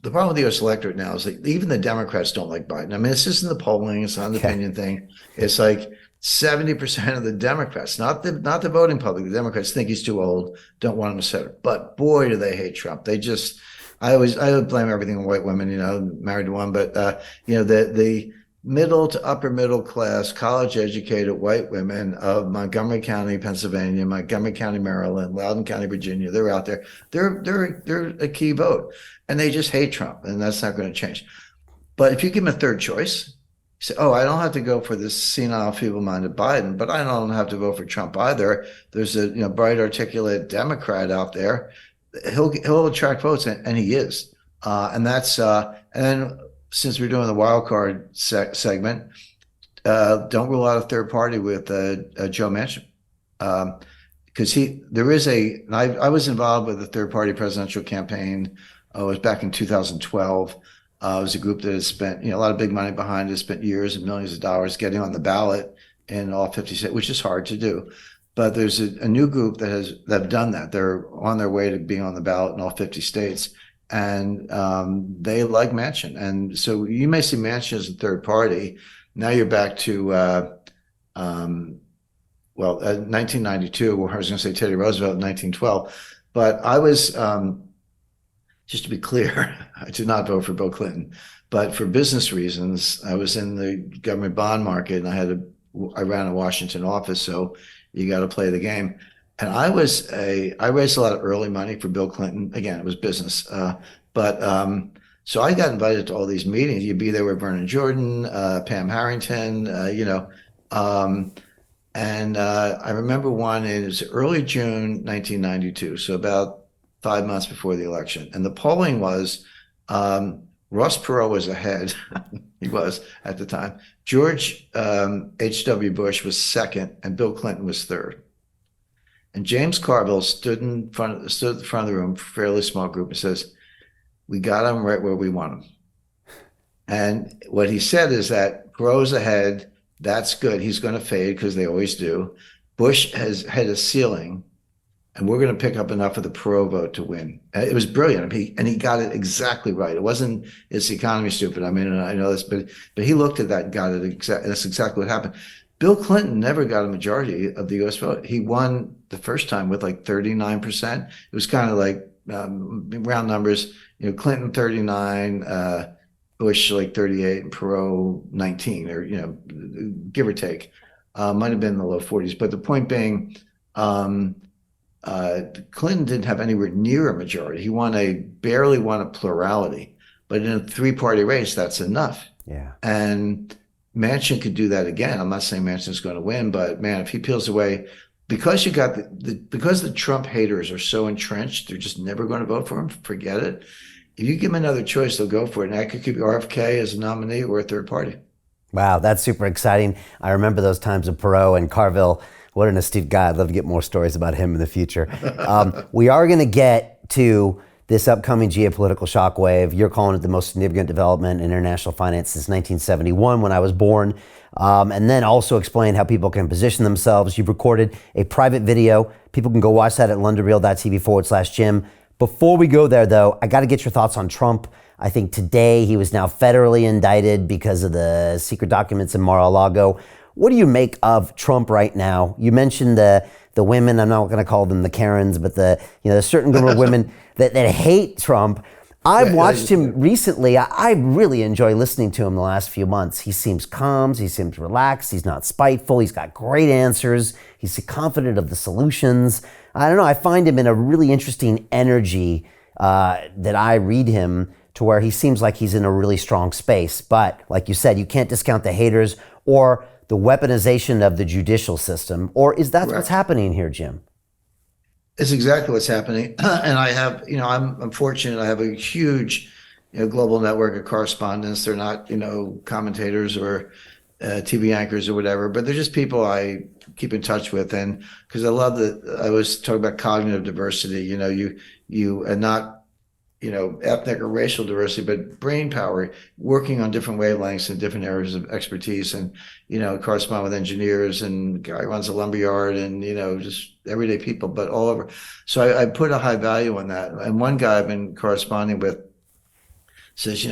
the problem with the U.S. electorate now is that even the Democrats don't like Biden. I mean, this isn't the polling; it's not an Okay. opinion thing. It's like 70% of the Democrats, not the voting public, the Democrats think he's too old, don't want him to settle. But boy, do they hate Trump. I would blame everything on white women. Married to one, but the middle to upper middle class, college educated white women of Montgomery County, Pennsylvania, Montgomery County, Maryland, Loudoun County, Virginia, they're out there. They're a key vote, and they just hate Trump, and that's not going to change. But if you give them a third choice, you say, "Oh, I don't have to go for this senile, feeble-minded Biden, but I don't have to vote for Trump either. There's a bright, articulate Democrat out there. He'll attract votes," and he is. And then since we're doing the wild card segment, don't rule out a third party with Joe Manchin. Because I was involved with the third party presidential campaign. It was back in 2012. It was a group that has spent a lot of big money behind it, spent years and millions of dollars getting on the ballot in all 50 states, which is hard to do. But there's a new group that have done that. They're on their way to being on the ballot in all 50 states. And they like Manchin. And so you may see Manchin as a third party. Now you're back to 1992, where I was going to say Teddy Roosevelt in 1912. But I was, just to be clear, I did not vote for Bill Clinton. But for business reasons, I was in the government bond market, and I ran a Washington office, so you got to play the game. And I raised a lot of early money for Bill Clinton. Again, it was business. So I got invited to all these meetings. You'd be there with Vernon Jordan, Pam Harrington, I remember one, it was early June 1992, so about 5 months before the election. And the polling was Ross Perot was ahead. He was at the time. George H.W. Bush was second, and Bill Clinton was third. And James Carville stood at the front of the room, fairly small group, and says, "We got him right where we want him." And what he said is that Perot's ahead. That's good. He's going to fade because they always do. Bush has had a ceiling, and we're going to pick up enough of the Perot vote to win. It was brilliant. And he got it exactly right. It wasn't, it's the economy stupid. I mean, I know this, but he looked at that and got it exactly. That's exactly what happened. Bill Clinton never got a majority of the U.S. vote. He won the first time with like 39%. It was kind of like round numbers, Clinton 39, Bush like 38, and Perot 19, or give or take. Might have been in the low 40s. But the point being, Clinton didn't have anywhere near a majority. He barely won a plurality. But in a three-party race, that's enough. Yeah. And Manchin could do that again. I'm not saying Manchin's going to win, but man, if he peels away, because you got because the Trump haters are so entrenched, they're just never going to vote for him. Forget it. If you give them another choice, they'll go for it. And that could keep RFK as a nominee or a third party. Wow, that's super exciting. I remember those times of Perot and Carville. What an astute guy. I'd love to get more stories about him in the future. We are going to get to this upcoming geopolitical shockwave. You're calling it the most significant development in international finance since 1971, when I was born. And then also explain how people can position themselves. You've recorded a private video. People can go watch that at londonreal.tv/Jim. Before we go there, though, I got to get your thoughts on Trump. I think today he was now federally indicted because of the secret documents in Mar-a-Lago. What do you make of Trump right now? You mentioned the women. I'm not going to call them the Karens, but the certain group of women that hate Trump. I've watched him recently. I really enjoy listening to him the last few months. He seems calm. He seems relaxed. He's not spiteful. He's got great answers. He's confident of the solutions. I don't know. I find him in a really interesting energy that I read him to where he seems like he's in a really strong space. But like you said, you can't discount the haters or the weaponization of the judicial system. Or is that what's happening here, Jim? It's exactly what's happening. And I have, I'm fortunate. I have a huge, global network of correspondents. They're not, commentators or TV anchors or whatever, but they're just people I keep in touch with. And because I love that, I was talking about cognitive diversity, and not, ethnic or racial diversity, but brain power, working on different wavelengths and different areas of expertise, and correspond with engineers and guy who runs a lumberyard, and just everyday people, but all over. So I put a high value on that. And one guy I've been corresponding with, Says,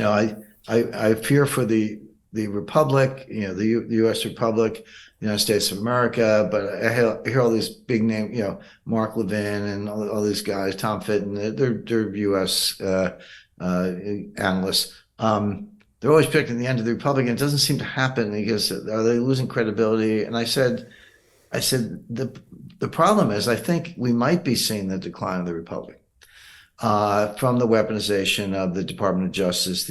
I fear for the republic, the U.S. Republic, the United States of America, but I hear all these big names, Mark Levin and all these guys, Tom Fitton, they're U.S. Analysts. They're always picking the end of the republic, and it doesn't seem to happen. He goes, are they losing credibility? And I said, the problem is, I think we might be seeing the decline of the republic from the weaponization of the Department of Justice.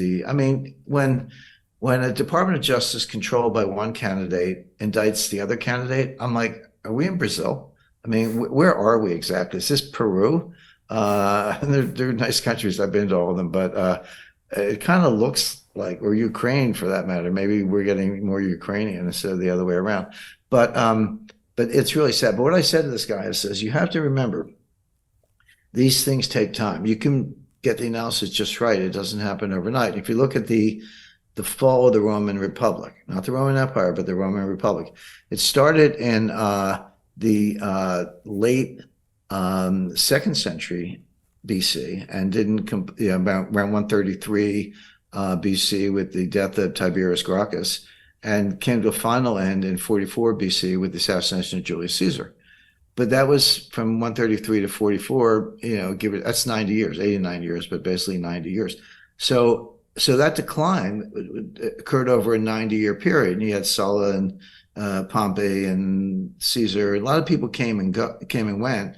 When a Department of Justice controlled by one candidate indicts the other candidate, I'm like, are we in Brazil? Where are we exactly? Is this Peru? They're nice countries. I've been to all of them, but it kind of looks like, or Ukraine for that matter. Maybe we're getting more Ukrainian instead of the other way around. But it's really sad. But what I said to this guy is, you have to remember, these things take time. You can get the analysis just right. It doesn't happen overnight. If you look at the fall of the Roman Republic, not the Roman Empire, but the Roman Republic, it started in the late 2nd century BC and didn't around 133 BC with the death of Tiberius Gracchus, and came to a final end in 44 BC with the assassination of Julius Caesar. But that was from 133 to 44, that's 90 years, 89 years, but basically 90 years. So that decline occurred over a 90-year period. And you had Sulla and Pompey and Caesar. A lot of people came and went,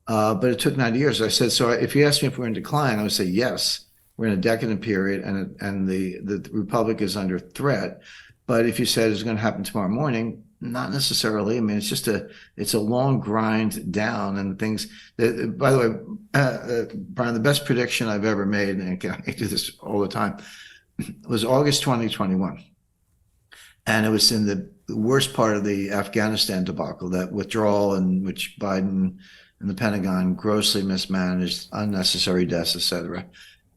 but it took 90 years. I said, so if you ask me if we're in decline, I would say yes, we're in a decadent period, and the republic is under threat. But if you said it's going to happen tomorrow morning, not necessarily. It's a long grind down, and things. By the way, Brian, the best prediction I've ever made, and I do this all the time, was August 2021, and it was in the worst part of the Afghanistan debacle, that withdrawal in which Biden and the Pentagon grossly mismanaged, unnecessary deaths, etc.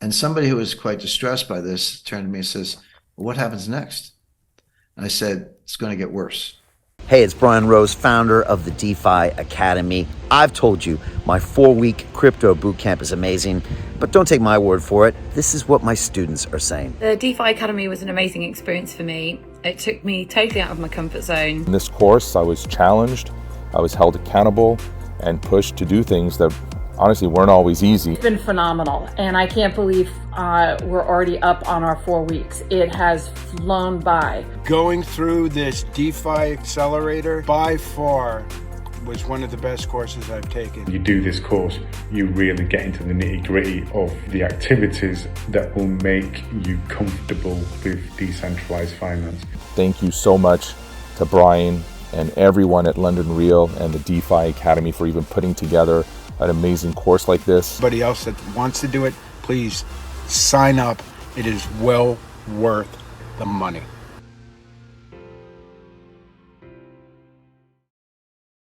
And somebody who was quite distressed by this turned to me and says, well, "What happens next?" And I said, "It's going to get worse." Hey, it's Brian Rose, founder of the DeFi Academy. I've told you, my 4-week crypto bootcamp is amazing, but don't take my word for it. This is what my students are saying. The DeFi Academy was an amazing experience for me. It took me totally out of my comfort zone. In this course, I was challenged, I was held accountable, and pushed to do things that honestly weren't always easy. It's been phenomenal, and I can't believe we're already up on our 4 weeks. It has flown by. Going through this DeFi accelerator by far was one of the best courses I've taken. You do this course, you really get into the nitty-gritty of the activities that will make you comfortable with decentralized finance. Thank you so much to Brian and everyone at London Real and the DeFi Academy for even putting together an amazing course like this. Anybody else that wants to do it, please sign up. It is well worth the money.